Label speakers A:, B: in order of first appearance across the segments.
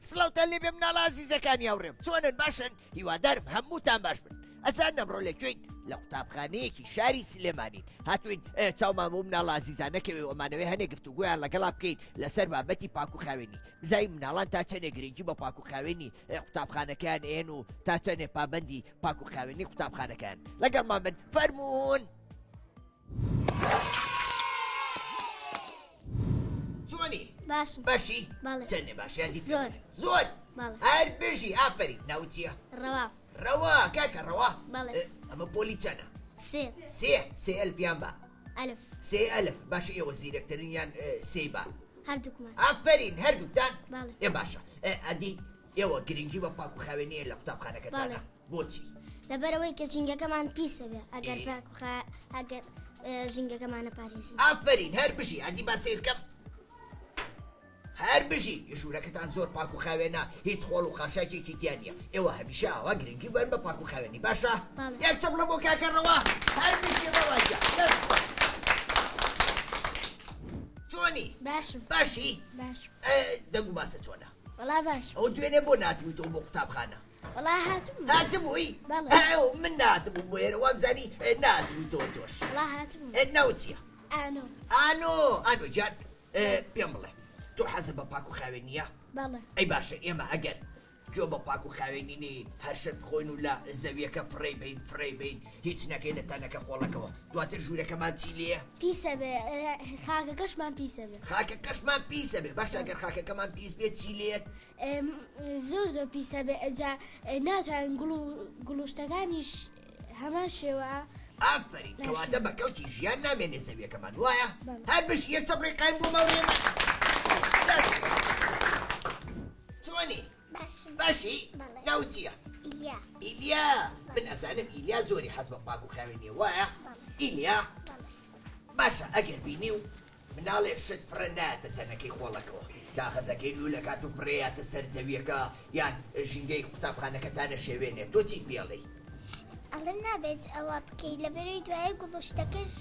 A: سڵاوتان لێ بێ مناڵە عەزیزەکانی هاوڕێم چۆنن باشن هیوادارم هەمووتان باش بن ئەزان ئەمڕۆ لەکوێین لە قوتابخانەیەکی شاری سلێمانین هاتوین چاومان بۆ مناڵە عەزیزانەکەوێ ئەمانەوەی هەنێ گفتوگویان لەگەڵا بکەین لەسەر بابەتی پاک و خاوێنی بزای مناڵان تا چەندێ گرنگی بە پاک و خاوێنی قوتابخانەکەیان ئێن و تا چەندێ پابەندی پاک و خاوێنی قوتابخانەکەیان لەگەڵمان بن فەرموون. چۆنی؟
B: باشم.
A: باشی؟
B: بەڵێ.
A: چەندێ باشیاتی؟
B: زۆر.
A: زۆر؟
B: بەڵێ.
A: هەر بژی ئافەری ناوت چییە؟
B: ڕەوا.
A: ڕەوا کاکە ڕەوا؟
B: بەڵێ.
A: ئەمە پۆلی چەنە؟ سێ ئەلفیان بە؟
B: ئەلف.
A: سێ ئەلف باشە ئێوە زیرەکترین یان سێ بە؟
B: هەردووکمان.
A: ئافەرین هەردووکتان؟
B: بەڵێ.
A: ئێ باشە ئەدی ئێوە گرنگی بە پاک و خاوێنیە لە قوتابخانەکەتانە بۆچی؟
B: لەبەرەوەی کە ژینگەکەمان پیسە بێ ئەگەر ئەگەر ژینگەکەمانە پارێزی.
A: ئافەرین هەر بژی ئەدی با سێرکەم هەر بژی ژوورەکەتان زۆر پاک و خاوێنە هیچ خۆڵ و خاشاکێکی تیان نیە ئێوە هەمیشە ئاوا گرنگی بەن بە پاک و خاوێنی باشە؟ یەک چەم لە بۆ کاکەڕەوە هەر بژی ڕەواجە چۆنی؟
B: باشم.
A: باشی؟
B: باشم.
A: دەنگ و باسە چۆنە؟
B: وەڵا باش.
A: ئەو دوێنێ بۆ ناتبوویتەوە بۆ قوتابخانە؟
B: وەڵا هاتبوو.
A: هاتبووی؟
B: بەڵێ.
A: من ناتبوو بۆ ئێرە وابزانی ناتبوویتەوە تۆش.
B: وەڵا هاتبوو.
A: ناوت چییە؟
B: ئانۆ
A: جان پێم بڵێ تۆ حەزت بە پاک و خاوێنیە؟
B: بەڵێ.
A: ئەی باشە ئێمە ئەگەر گوێ بە پاک و خاوێنی نین هەر شت بخۆین و لە زەویەکە فڕێ بین هیچ نەکەینە تەنەکە خۆڵەکەوە دواتر ژوورەکەمان چی لێیە؟
B: پیسە بێ خاکەکەشمان پیسە بێ.
A: خاکەکەشمان پیسە بێ باشە ئەگەر خاکەکەمان پیس بێت چی لێت؟
B: زۆر پیسە بێ ئەجا ناتوانین گڵوشتەکانیش هەمان شێوە.
A: ئافرین کەواتە بە کەوتی ژیان نامێنێ زەویەکەمان وایە؟ هەر بشی یەک چەپڕێ قایم بۆ ماوڕێمە چۆنی؟ باشی؟ ناوت چییە؟ ئیلیا من ئەزانم ئیلیا زۆری حەز بە پاک و خاوێنیە وایە؟ ئیلیا باشە ئەگەر بینی و مناڵێ شت فڕە نایەتە تەنەکەی خۆڵەکەوە تا خەزەکەی لوولەکات و فڕێیاتە سەر زەویەکە یان ژینگەی قوتابخانەکەتانە شێوێنێ تۆ چی پێڵێی؟
C: ئەڵێم نابێت ئەوە بکەیت لەبەرەوەی دوایە گوڵوشتەکەش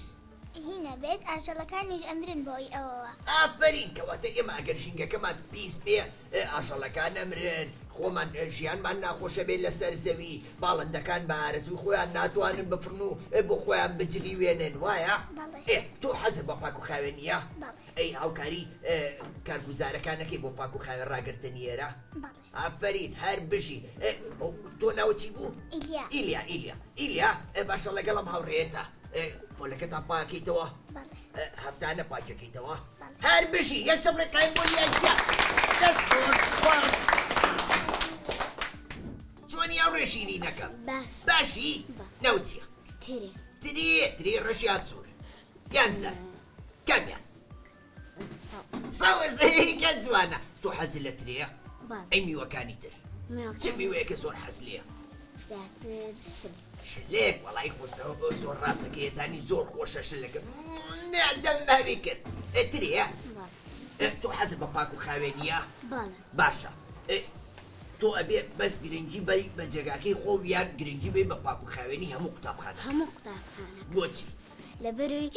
C: هینە بێت ئاژەڵەکانیش ئەمرن بۆی ئەوەوە.
A: ئافرین کەواتە ئێمە ئەگەر ژینگەکەمان پیس بێ ئاژەڵەکان ئەمرن خۆمان ژیانمان ناخۆشە بێت لەسەر زەوی باڵندەکان بە ئارەزوی خۆیان ناتوانن بفرن و بۆ خۆیان بجلی وێنن وایە؟ تۆ حەزت بە پاک و خاوێنیە؟ ئەی هاوکاری کارگوزارەکانەکەی بۆ پاک و خاوێن ڕاگرتنی ئێرە؟ ئافرین هەر بژی تۆ ناوت چی بوو؟ ئیلیا باشە لەگەڵم هاوڕێتە پۆلەکەتان پاکەیتەوە؟ هەفتانە پاکەکەیتەوە؟ هەر بژی یەک چەمڕێ قایم بۆ یەکیا دەست بۆ هەڵێ شیرینەکەم
B: باش
A: باشی ناوچیە
B: ترێ
A: تری ڕەشیان سوور یان زەر کامیان ساوز کە جوانە تۆ حەزی لە ترەیە ئەی میوەکانی تر چ میوەیەکە زۆر حەز لێیە
B: زیاتر
A: شلێک وەڵی خۆزەوە زۆر ڕاستەکە ێزانی زۆر خۆشە شلەکە دەم باوی کرد ترەیە تۆ حەزت بە پاک و خاوێنیە باشە تۆ ئەبێ بەس گرنگی بەی بە جێگاکەی خۆ یان گرنگی بێ بە پاک و خاوێنی هەموو قوتابخانە بۆچی
B: لەبەروی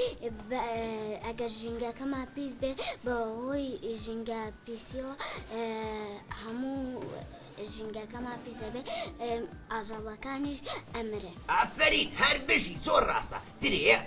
B: ئەگەر ژینگەکەمان پیس بێ بەهۆی ژینگە پیسیەوە هەموو ژینگەکەمان پیسە بێ ئاژەڵەکانیش ئەمرێ
A: ئافرین هەر بژی زۆر ڕاستە ترەیە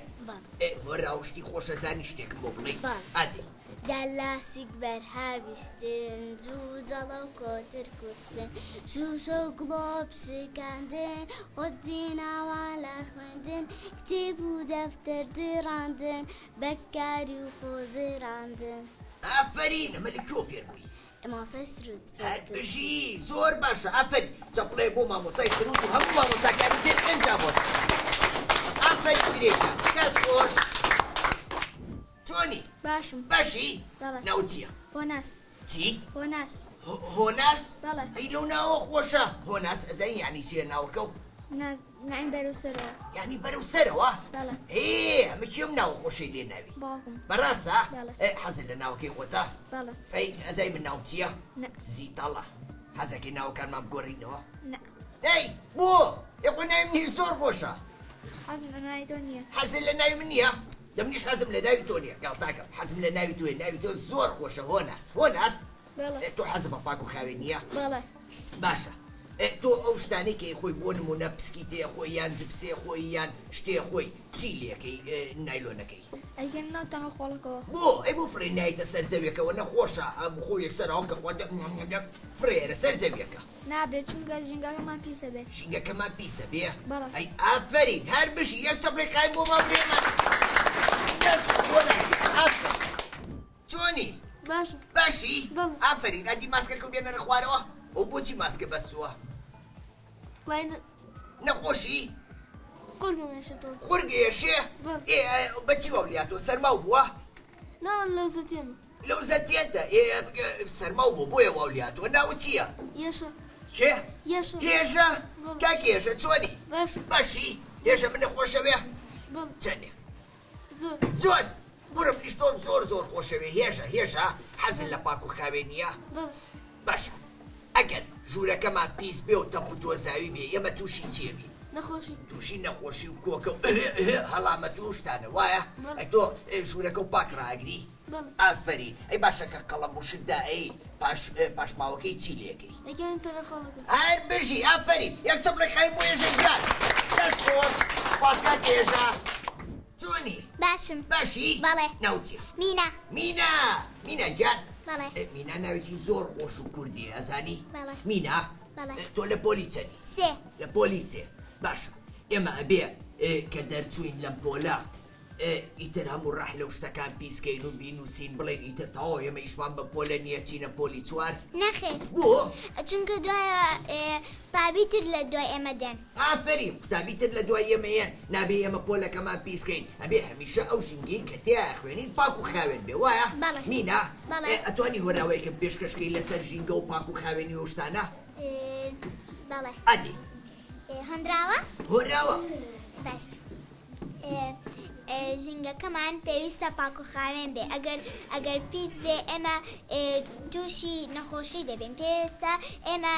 A: وەراوشتی خۆشەزانی شتێکم بۆ بڵێ ئادێ
B: دەلاسیک بەرهاویشتن جوو جەڵە و کۆتر کوشتن شوشە و گڵۆب شکاندن خۆزی ناوان لە خوێندن کتێب و دەفتەر دڕاندن بەکاری و خۆزراندن
A: ئافرین ئەمە لە کۆ فێر بووی
B: ماسای سروود
A: هەر بژی زۆر باشە ئافرین چەپڵێ بۆ مامۆسای سروود و هەموو مامۆساکانی تر ئەنجا بۆت ئافرین درێژە کەس خۆش چۆنی
B: باشم
A: باشی ناو چییە
B: هۆناس
A: چی
B: هۆناس
A: هۆناس
B: بەڵێ
A: ئەی لەو ناوە خۆشە هۆناس ئەزای یعنی چیە ناوەکە و
B: ناین بەرەو سەرەوە
A: یعنی بەرەو سەرەوە
B: بەڵێ
A: ئەمە کێم ناوە خۆشەی لێ ناوی
B: باوکم
A: بەڕاستە
B: بەڵێ
A: حەزت لە ناوەکەی خۆتە
B: بەڵێ
A: ئەی ئەزای من ناو چییە زیتەڵە حەزەکەی ناوەکانمان بگۆڕینەوە نەی بۆ یەخۆ ناوی منی زۆر خۆشە
B: حەزم لە ناوی تۆ نییە
A: حەزت لە ناوی من نییە دەمنیش حەزم لە ناوی تۆ نییە گاڵتاکەم حەزم لە ناوی تۆیە ناوی تۆ زۆر خۆشە هۆناس تۆ حەزم بە پاک و خاوێنیە
B: بەڵێ
A: باشە تۆ ئەو شتانێکی خۆی بۆ نمونە پسکیتێ خۆی یان جپسێ خۆی یان شتێ خۆی چی لێکەی نایلۆنەکەی
B: ئەگەن ناوتانە خۆڵەکەەوە
A: بۆ ئەی بۆ فرێ نایتە سەرزەویەکەوە نەخۆشە ئەم خۆ یەکسەرەوە کە خواردە فرێرە سەرزەویەکە
B: نابێت چونکە ژینگەکەمان پیسە بێ
A: ژینگەکەمان پیسە بێ
B: بەڵێ
A: ئەی ئافرین هەر بشی یەک چەپڵی قایم بۆ ماڵێمان چۆنی باشی ئافرین ئەدی ماسکەکە بێنەرە خوارەوە ئەو بۆچی ماسکە بەسووە نەخۆشی خورگێشێ بەچی وەڵیاتۆ سەرماو بووە لەوزەتێنتە سەرماو بوو بۆیە وەڵیاتۆ ناوە چییە کێ هێژە کاک هێژە چۆنی باشی هێژە من نەخۆشەوێ چەندێ زۆر بڕم نیشتۆم زۆر خۆشەوێ هێژە حەزن لە پاک و خاوێنیە باشە ئەگەر ژوورەکەمان پیس بێ و تەمپ و تۆزاوی بێ ئێمە تووشی چێبی تووشی نەخۆشی و کۆکە و هەڵامە توشتانە وایە ئەی تۆ ژوورەکە و پاک ڕاگری ئافری ئەی باشەکە قەڵەم و شتدا ئەی پاشماوەکەی چی لێکەی هەر بژی ئافری یەک چەپڵی خای بۆ ێژەگران دەست خۆش سپاسکات هێژە چۆنی
C: باشم
A: باشی
C: بەڵێ
A: ناوچیە مینا گیان مینا ناوێکی زۆر خۆش و کوردی ئەزانی مینا تۆ لە پۆلیچەنی لە پۆلیسێ باشە ئێمە ئەبێ کە دەرچوین لەم پۆلە ئیتر هەموو ڕەح لەو شتەکان پیسکەین و بینوسین بڵێن ئیتر تەواو ئێمە ئیشمان بە پۆلە نییە چینە پۆلی چوار
C: نەخێر
A: بۆ
C: چونکە دوایە قوتابی تر لە دوای ئێمە دێن
A: ئافرین قوتابی تر لە دوای ئێمەیەن نابێ ئێمە پۆلەکەمان پیسکەین ئەبێ هەمیشە ئەو ژینگەی کە تیا خوێنین پاک و خاوێن بێ وایە مینا ئەتوانی هۆراوەیەکە پێشکەشکەی لەسەر ژینگە و پاک و خاوێنی و شتانە
C: بەڵێ
A: ئەدی
C: هەندراوە
A: هۆراوە
C: باش ژینگەکەمان پێویستە پاک و خاوێن بێ ئەگەر پیس بێ ئێمە تووشی نەخۆشی دەبین پێویستە ئێمە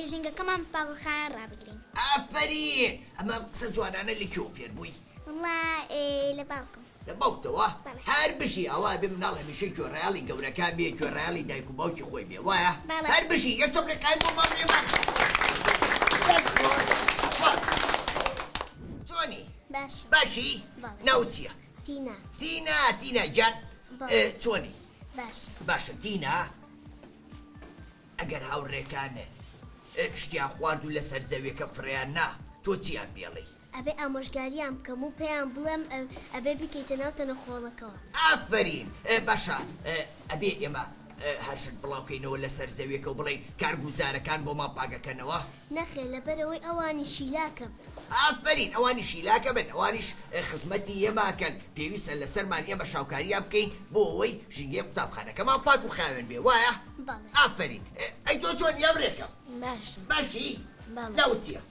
C: ژینگەکەمان پاک و خاوێن ڕابگرین
A: ئافرین ئەمە قسە جوانانە لە کێو فێر بووی
C: لە باوکم
A: لە باوکتەوە هەر بژی ئەوە بێ مناڵ هەمیشە گوێڕایاڵی گەورەکان بێ گوێڕایاڵی دایک و باوکی خۆی بێ وایە هەر بژی یەک چەپڵی قایم بۆ ماڵێمان چۆنی باشی ناو چییە تینا گیان چۆنی باشە تینا ئەگەر هاوڕێکانە شتیان خوارد و لە سەرزەویەکە فڕیان نا تۆ چیان بێڵی
B: ئەبێ ئامۆژگاریان بکەم و پێیان بڵێم ئەبێ بکەیتە ناو تەنەخۆڵەکەوە
A: ئافرین باشە ئەبێ ئێمە هەرشت بڵاوکەینەوە لەسەر زەویەکە و بڵێ کارگوزارەکان بۆ ماپاگەکەنەوە؟
B: نەخێ لەبەرەوەی ئەوانی شیلاکە.
A: ئافرین ئەوانی شیلاکە بن، ئەوانیش خزمەتی ئێماکەن، پێویستە لەسەرمان ئێمە شاوکاریان بکەین بۆ ئەوەی ژینگەی قوتابخانەکەمان پاک و خاوێن بێ، وایە؟ ئافرین. ئەی تۆ چۆن یاڕێکە؟ باشی؟ ناوت چییە؟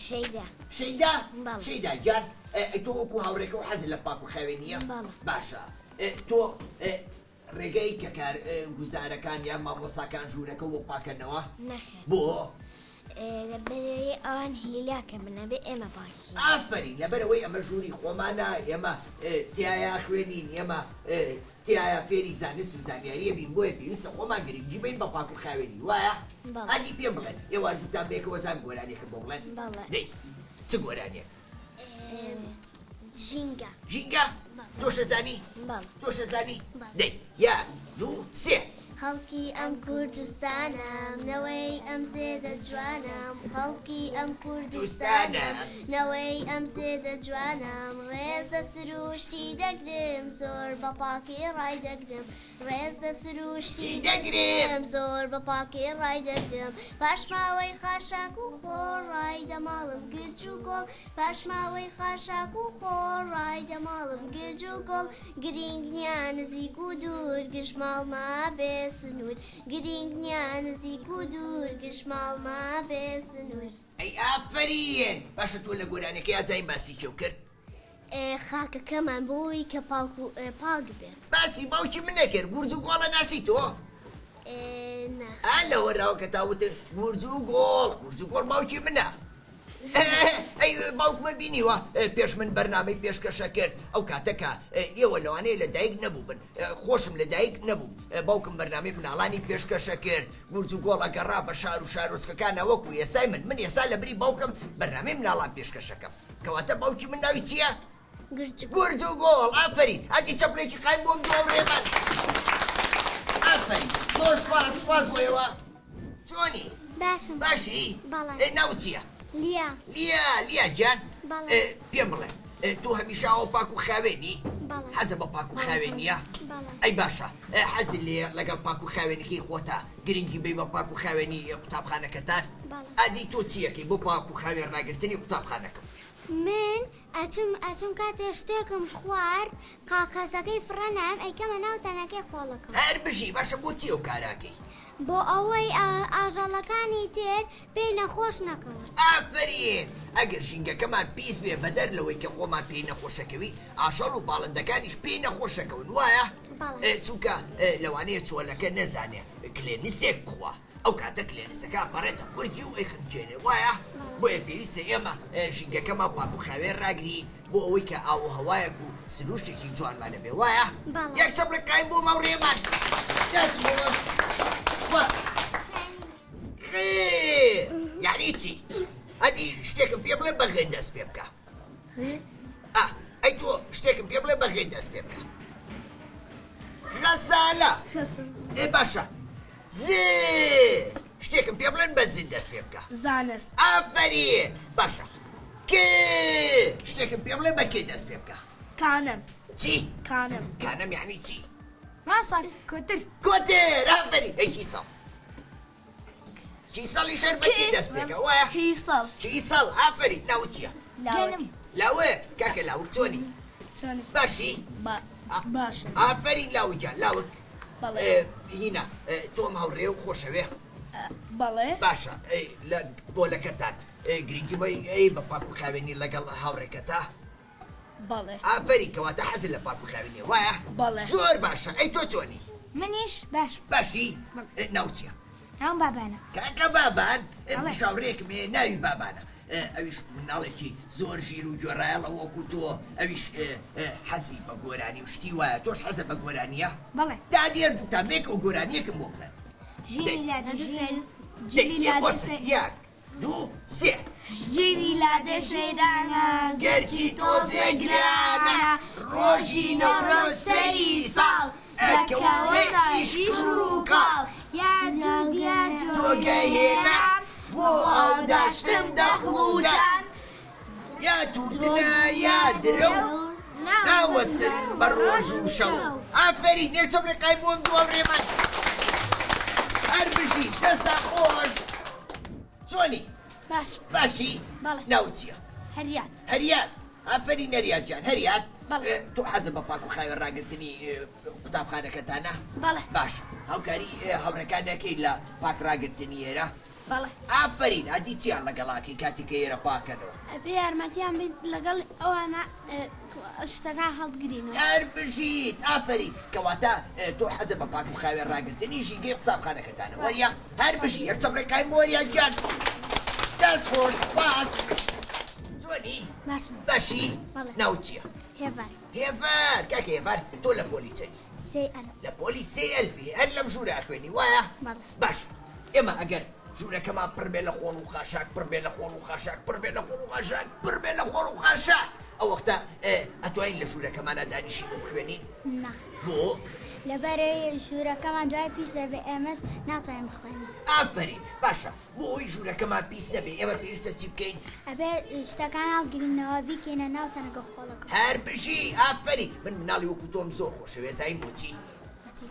A: شەیدا؟ شەیدا گیان تۆ وەکو هاوڕێکە و حەزت لە پاک و خاوێنیە؟ باشە. تۆ ڕێگەی کە کار گوزارەکان یان مامۆساکان ژوورەکە بۆ پاکەنەوە؟ بۆ؟
B: لەبەرەوەی ئەوان هیلاکە بنەبێ ئێمە پاکی.
A: ئافرین لەبەرەوەی ئەمە ژووری خۆمانە، ئێمە تایە خوێنین، ئێمە تایە فێری زانست و زانیاریە بین، بۆیە پێویستە خۆمان گرنگی بین بە پاک و خاوێنی، وایە؟ ئەدی پێم بڵێن ئێوە دووتان بێکەوە زان گۆرانێکە بۆ بڵێن؟ دەی چ گۆرانێک؟
B: ژینگە.
A: ژینگە؟ تۆشە زانی؟ تۆشە زانی؟ دەی یەک دوو سێ.
B: خەڵکی ئەم کوردستانم نەوەی ئەم زێدە جوانم، خەڵکی ئەم کوردستانم نەوەی ئەم زێدە جوانم، ڕێزە سروشتی دەگرم زۆر بە پاکی ڕای دەگرم، ڕێزە سروشتی دەگرم زۆر بە پاکی ڕای دەگرم، پاشماوەی خاشاک و خۆڕای دەماڵم گرج و گۆڵ، پاشماوەی خاشاک و خۆڕای دەماڵم گرج و گۆڵ، گرنگ نییە نزیک و دوور گژماڵما بێ سنوور، گرنگ نییە نزیک و دوور گژماڵما بێ سنوور.
A: ئەی ئافرین باشە تۆ لە گۆرانەکە یازای باسی کێو کرد؟
B: خاکەکەمان بۆی کە پاک بێت.
A: باسی باوکی من نەکرد، گورج و گۆڵە ناسی تۆ؟ لەوە ڕاوە کە تاوتە گورج و گۆڵ، گورج و گۆڵ باوکی منە. ئەی باوکمە بینیوە پێش من بەرنامەی پێشکەشە کرد، ئەو کاتەکە ئێوە لەوانەیە لە دایک نەبوو بن، خۆشم لە دایک نەبوو، باوکم بەرنامەی مناڵانی پێشکەشە کرد، گورج و گۆڵ ئەگەڕا بە شار و شارۆچکەکانە وەکو ئێسای من ئێسا لە بری باوکم بەرنامەی مناڵان پێشکەشەکەم، کەواتە باوکی من ناوی چییە؟ گورج و گۆڵ. ئافرین ئەتی چەپلێکی قایم بۆم دوڕێمان. ئافرین زۆر سوپاس بۆ ئێوە. چۆنی؟
B: باشم.
A: باشی؟ ناوت چییە؟ لیا گیان پێم بڵێ تۆ هەمیشە ئەو پاک و خاوێنی؟ حەزە بە پاک و خاوێنیە؟ ئەی باشە حەزت لێ لەگەڵ پاک و خاوێنەکەی خۆتە گرنگی بێ بە پاک و خاوێنی قوتابخانەکەتان؟ ئادی تۆ چیەکەی بۆ پاک و خاوێن ڕاگرتنی قوتابخانەکە؟
B: من ئەچم کاتێ شتێکم خوارد قاقەزەکەی فڕەنام ئەیکەمە ناو تەنەکەی خۆڵەکەم.
A: هەر بژی باشە بۆ چی ئەو کاراکەی؟
B: بۆ ئەوەی ئاژەڵەکانی تر پێی نەخۆش نەکەون.
A: ئافرین ئەگەر ژینگەکەمان پیس بێ بەدەر لەوەی کە خۆمان پێی نەخۆشەکەوی ئاژەڵ و باڵندەکانیش پێی نەخۆشەکەون، وایە؟ چونکە لەوانەیە چۆلەکە نەزانێ کلێنسێک بخوا، ئەو کاتە کلێنسەکە پەڕێتە قورکی و ئەیخنجێنێ، وایە؟ بۆیە پێویستە ئێمە ژینگەکەمان پاک و خاوێن ڕاگری بۆ ئەوەی کە ئاو هەوایەک و سروشتێکی جوانمانە بێ، وایە؟ یەک چەپڵێک قایم بۆ ماوڕێمان. خێر یعنی چی؟ ئەدی شتێکم پێ بڵێ بەغێ دەست پێ بکە. ئەی تۆ شتێکم پێ بڵێ بەغێ دەست پێ بکە. غەزالە. باشە. شتێکم پێ بڵێن بە زین دەست پێ بکە.
D: زانست.
A: ئافرین باشە. کێ شتێکم پێ بڵێ بە کێ دەست پێ بکە.
D: کانم.
A: چی؟
D: کانم.
A: کانم یعنی چی؟
D: ماسەڵ کۆتر.
A: کۆتر ئافرین ئەی کیسەڵ. کیسەڵی شەر بە کێ دەست پێ بکە، وایە؟
D: کیسەڵ.
A: کیسەڵ ئافرین ناوت چییە؟ لاوێ کاکە لاوک چۆنی؟ باشی؟
D: باشە.
A: ئافرین لاوکیان لاوک. هینە تۆم هاوڕێ و خۆشەوێ؟
D: بەڵێ.
A: باشە بۆ لەکەتان گرنگی ئەی بە پاک و خاوێنی لەگەڵ هاوڕێکەتە؟
D: بەڵێ.
A: ئافرین کەواتە حەزت لە پاک و خاوێنی، وایە؟
D: بەڵێ.
A: زۆر باشە. ئەی تۆ چۆنی؟
D: منیش باش.
A: باشی؟ ناو چییە؟
D: ناوم بابانە.
A: کاکە بابان شاوڕێکم هەیە ناوی بابانە، ئەویش مناڵێکی زۆر ژیر و گوێڕایەڵە وەکو تۆ، ئەویش حەزی بە گۆرانی و شتی وایە، تۆش حەزە بە گۆرانیە؟
D: بەڵێ.
A: دادێر دووتان بێکەوە گۆرانیەکم بۆ بڵێن.
D: ژیری
A: یەک دوو سێ.
D: ژیری لادە سەیرانە
A: گەرچی تۆزێ گرانە ڕۆژی نەورۆ سەری ساڵ ئەکەوێ ئیشک و کاڵ تۆگە هێنام بۆ ئاوداشتم دەخڵودان یا تووتنە یا درە و ناوەسن بە ڕۆژ و شەو. ئافرین نێرچەم لە قای بۆم دووەڕێمان. هەر بژی دەسا خۆش چۆنی
D: باش
A: باشی
D: بەڵێ
A: ناوچیە
D: هەریات
A: هەریات ئافرین نەریات جان هەریات
D: بەڵێ.
A: تۆ حەزم بە پاک و خاوێن ڕاگررتنی قوتابخانەکەتانە
D: بەڵێ
A: باش هاوکاری هەورەکان نەکەی لە پاک ڕاگررتنی ئێرە
D: بەڵێ
A: ئافرین ئەدی چیان لەگەڵاکی کاتیکە ئێرە پاکەنەوە
D: پێ یارمەتیان بین لەگەڵ ئەوانە شتەکان هەڵگرینەوە
A: هەر بژیت ئافرین کەواتە تۆ حەزم بە پاک و خاوێن ڕاگررتنی ژینگەی قوتابخانەکەتانە وەریا هەر بژی یەک چەمڕێکای مۆریا گیان دەست خۆش سپاس جۆنی
D: باشم
A: باشی
D: بەڵێ.
A: ناوچیە
C: هێڤەر
A: هێفەر کاکە هێفەر تۆ لە پۆلیچەی
C: سێ ئەرە
A: لە پۆلی CLP هەر لەم ژوورە خوێنی وایە
C: بەڵێ.
A: باش ئێمە ئەگەر ژوورەکەمان پڕبێ لە خۆڵ و خاشاک پڕبێ لە خۆڵ و خاشاک پڕبێ لە خۆڵ و خاشاک پڕبێ لە خۆڵ و خاشاک ئەو وەختە ئەتوانین لە ژوورەکەمانە دانیشین و بخوێنین
C: نا
A: بۆ
C: لەبەرەوەی ژوورەکەمان دوای پیسە بە ئێمەش ناتوانین بخوێنین
A: ئافرین باشە بۆ ئەوی ژوورەکەمان پیس نەبێ ئێمە پێویستە چی بکەین
C: ئەبێ شتەکان هەڵگرینەوە بیکەینە ناو تەنەگە خۆڵەکە
A: هەر بژی ئافرین من مناڵی وەکو تۆم زۆر خۆشەوێ زایم بۆچی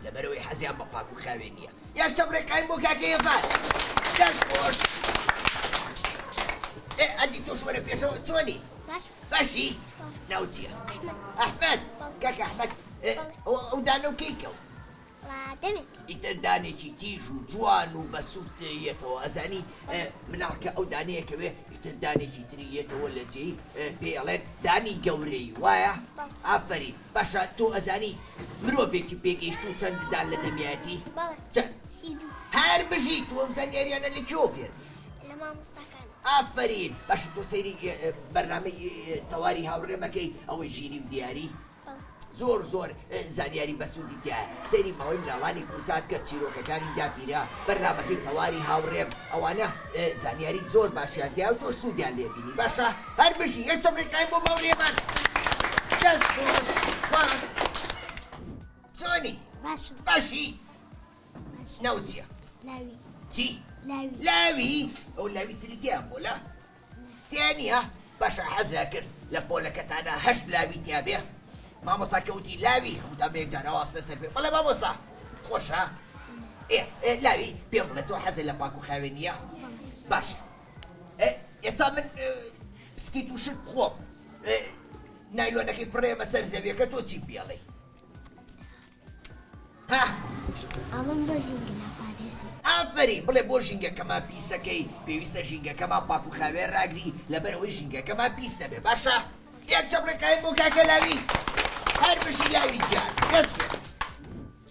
A: لەبەرەوەی حەزیان بە پاک و خاوێن نییە یەک چەمڕێکاین بۆ کاکە هێفەر دەست خۆش ئەدی تۆ شوەرە پێشەوە چۆنی
C: باش
A: باشی ناوچیە ئەحمەد کاکە ئەحمەد ئەو دانە و کەیکەوە
C: دەمێت
A: ئیتر دانێکی تیژ و جوان و بەسوودێتەوە ئەزانی مناڵکە ئەو دانەیەکەوێ ئیتر دانێکی تریێتەوە لە جێی پێڵێن دانی گەورەی وایە ئافرین باشە تۆ ئەزانی مرۆڤێکی پێگەیشت و چەنددان لە دەمیاتی
C: بەڵێ
A: چەند
C: سیدو
A: هەر بژی تۆم زانیاریانە لە کێوە فێر
C: لە مامۆستاکان
A: ئافرین باشە تۆ سەیری بەرنامەی تەواری هاوڕێمەکەی ئەوەی ژیری و دیاری زۆر زۆر زانیاری بەسوودی تایە سەیری ماوەی مناڵانی کوسات کە چیرۆکەکانی داپیرا بەرنامەکەی تەواری هاوڕێم ئەوانە زانیاری زۆر باشیانتیا و تۆ سوودیان لێبینی باشە هەر بژی یەک چەمڕێکای بۆ ماوڕێمان دەست خۆش سپاس چۆنی
C: باشم
A: باشی ناوچیە
C: لاوی
A: چی
C: لاوی
A: لاوی ئەو لاوی تریتیان بۆ لە تیانە باشە حەزە کرد لە پۆلەکەتانە هەشت لاوی تیا بێ مامۆسا کەوتی لاوی هەمووتان بێک جاراواستە سەر پێ بەڵێ مامۆسا خۆشە لاوی پێم بڵێ تۆ حەزە لە پاک و خاوێن نییە باشە ئێستا من پسکیت و شت بخۆم نایلۆنەکەی پڕێمە سەر زەویەکە تۆ چی پێڵێ ها
C: ئەڵم بۆ ژینگە ناپارێزی
A: ئافرین بڵێ بۆ ژینگەکەمان پیسەکەی پێویستە ژینگەکەمان پاک و خاوێن ڕاگری لەبەرەوەی ژینگەکەمان پیس نەبێ باشە یەک چەمڕێکای بۆ کاکە لاوی هەر بشی لاوی گیان دەست بێ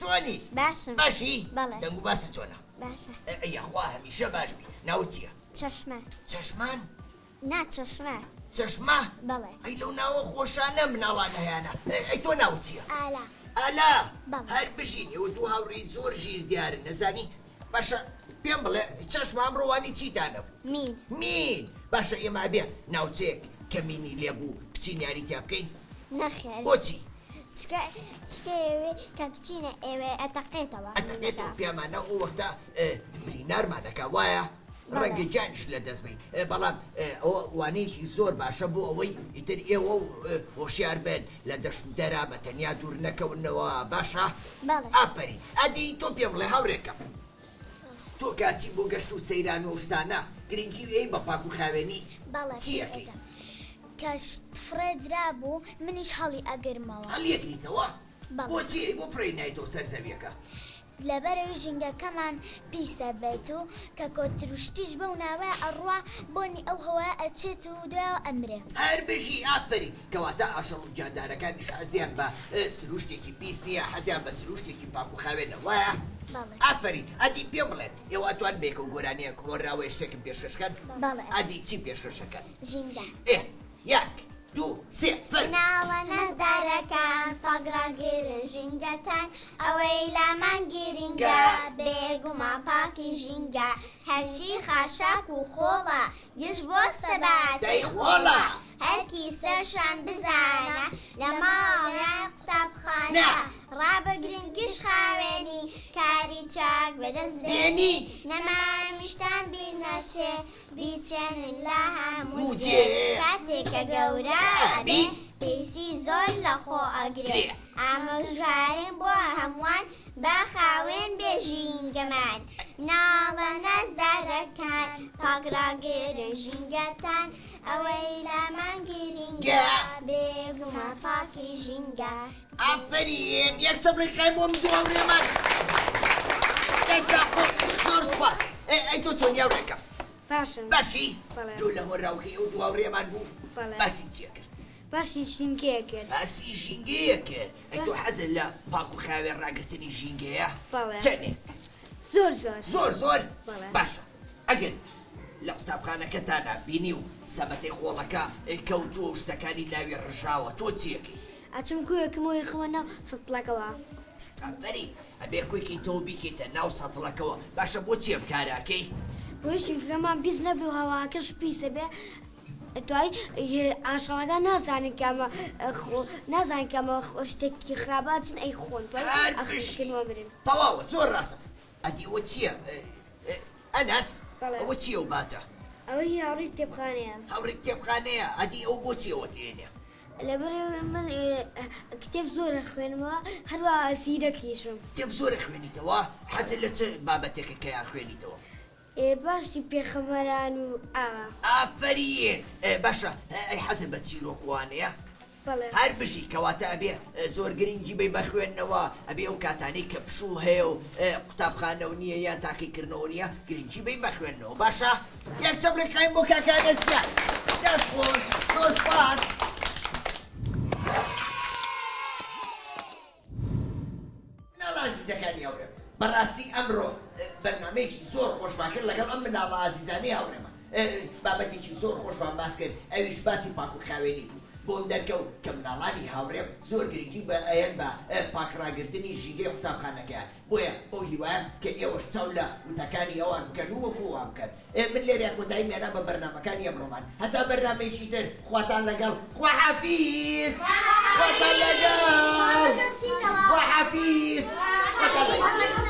A: چۆنی
C: باشم
A: باشی
C: بەڵێ.
A: دەنگ و باسە چۆنە
C: باشە
A: ئەیەخوا هەمیشە باش بی ناوت چییە
C: چەشمە
A: چەشمان
C: نا چەشمە
A: چەشمە
C: بەڵێ
A: ئەی لەو ناوە خۆشانە مناڵان هەیەە ئەی تۆ ناوت چییە
C: ئالا
A: ئالا
C: بەڵێ.
A: هەر بشینی و دوو هاوڕێی زۆر ژیر دیارن نەزانی باشە پێم بڵێ چەشم ئەمڕۆوانی چیتانە
C: مین
A: مین باشە ئێمە بێ ناوچەیەک کە مینی لێبوو بچین یاریتیا بکەین
C: نەخێر
A: بۆچی
C: چکەوێ کە بچینە ئێوێ ئەتەقێتەوە
A: ئەتەقێتەوە پیامانە ئەو وەختە برینارمانەکە وایە ڕەنگە جانش لە دەستبین بەڵام ئەوە وانەیەکی زۆر باشە بۆ ئەوەی ئیتر ئێوە هۆشیار بن لە دەشت دەرا بە تەنیا دوور نەکەونەوە باشە
C: بەڵێ.
A: ئاپەری ئەدی تۆ پێم بڵێ هاوڕێکەم تۆ کاچی بۆ گەشت و سەیران و شتانە گرنگی لێی بە پاک و خاوێنی
C: بەڵێ
A: چیەکەی
C: کە فرێ درا بوو منیش هەڵی ئەگرمەوە
A: هەڵیەکریتەوە
C: بەڵێ.
A: بۆچی بۆ فڕێ نایتەوە سەر زەویەکە
C: لەبەرەوەی ژینگەکەمان پیسە بێت و کە کۆتروشتیش بەو ناوە ئەڕوا بۆنی ئەو هەوە ئەچێت و دوایەوە ئەمرێ
A: هەر بژی ئافری کەواتە ئاشەڵ و جاندارەکانیش حەزیان بە سروشتێکی پیس نییە حەزیان بە سروشتێکی پاک و خاوێنە وایە
C: بەڵێ.
A: ئافری ئەدی پێم بڵێن ئێوە ئەتوان بێکە و گۆرانیە کۆڕاوە شتێکم پێشکەشکەن
C: بەڵێ.
A: ئەدی چی پێشکەشەکەن
C: ژینگە
A: یەک دوو سێ فەر
C: ناوە نەزدارەکان پاگراگیرن ژینگەتان ئەوەی لامان گیرینگە بێگومان پاکی ژینگە هەرچی خاشاک و خۆڵە گشت بۆ سەبات
A: دەی خۆڵە
C: هەرکی سەرشان بزانە لە ماڵیان قوتابخانە ڕابەگرن گشت خاوێنی کاری چاک بەدەست بێنی نەمامیشتان بیر نەچێ بیچێنن لە هەموو جێ کاتێکە گەورە بێ پێیسی زۆر لە خۆ ئەگرێ ئامۆژارن بۆ هەمووان با خاوێن بێژینگەمان ناڵە نەزارەکان پاگراگرن ژینگەتان ئەوەی لامان گرینگە بێگومە پاکی ژینگە
A: ئافرین یەک چەبڕێکای بۆم دووەڕێمان زۆر سوپاس ئەی تۆ چۆن یاوڕێکەم
E: باشم
A: باشی
E: بەڵێ.
A: جۆ لە هۆراوکەی ئەو دووەڕێمان بوو
E: بەڵێ.
A: باسی چیە کرد
E: باشی ژینگەیە کرد
A: باسی ژینگەیە کرد ئەی تۆ حەزت لە پاک و خاوێن ڕاگررتنی ژینگەیە
E: بەڵێ.
A: چەندێک
E: زۆر
A: زۆر
E: بەڵێ.
A: باشە ئەگەر لە قوتابخانەکەتانە بینی و سەبەتەی خۆڵەکە کەوتووە و شتەکانی ناوی ڕژاوە تۆ چیەکەی
E: ئەچم کوێکمەوەی خەوە ناو سڵکەوە
A: ئەبەری ئەبێ کوێکی تۆ بیکەیتە ناو سەتڵەکەوە باشە بۆ چێم کارەکەی
E: بۆی چونکەمان بیست نەبی و هەواکەش پیسە بێ دوای ئاشەڵەکە نازانین کەمە نازانین کەمە شتێکی خراپاچن ئەی خۆن ئەخشکنەوە برین
A: تەواوە زۆر ڕاستە ئەدی ئەوە چییە ئەنەس
E: بەڵێ.
A: ئەوە چییە و باتە
E: ئەوەی هاوڕی کتێبخانەیە
A: هەوڕێک کتێبخانەیە ئەدی ئەو بۆ چیەوە تێنێ
E: لەبەر من کتێب زۆرە خوێنمەوە هەروە سیرەکیشم
A: کتێب زۆرە خوێنیتەوە حەزت لە چ بابەتێکە کەیان خوێنیتەوە
E: باشی پێخەمەران و ئاوا
A: ئافرین باشە ئەی حەزت بە چیرۆکوانەیە
E: بەڵێ
A: هەر بژی کەواتە ئەبێ زۆر گرنگی بێ بەخوێندنەوە ئەبێ ئەو کاتانەی کە پشوو هەیە و قوتابخانەوە نییە یان تاقیکردنەوە نیە گرنگی بێ بەخوێندنەوە باشە یەک چەبرێکایم بۆ کاکانەسیان دەست خۆش زۆر سپاس مناڵە عەزیزەکانی هاوڕێم بەڕاستی ئەمڕۆ بەرنامەیەکی زۆر خۆشمان کرد لەگەڵ ئەم مناڵە عەزیزانەی هاوڕێمە بابەتێکی زۆر خۆشمان باس کرد ئەویش باسی پاک و خاوێنی بوو بۆم دەرکەوت کە مناڵانی هاوڕێم زۆر گرنگی بە ئەیەن بە پاکڕاگرتنی ژینگەی قوتابخانەکەیان بۆیە بۆ هیوایە کە ئێوەش چاو لە وتەکانی ئەوان بکەن و وەکو ئەوان بکەن من لێرە کۆتایی مێنا بە بەرنامەکانی ئەمڕۆمان هەتا بەرنامەیەکی تر خواتان لەگەڵ خواحافیز خواتان لەگەڵ خواحافیز خواتان لەگەڵ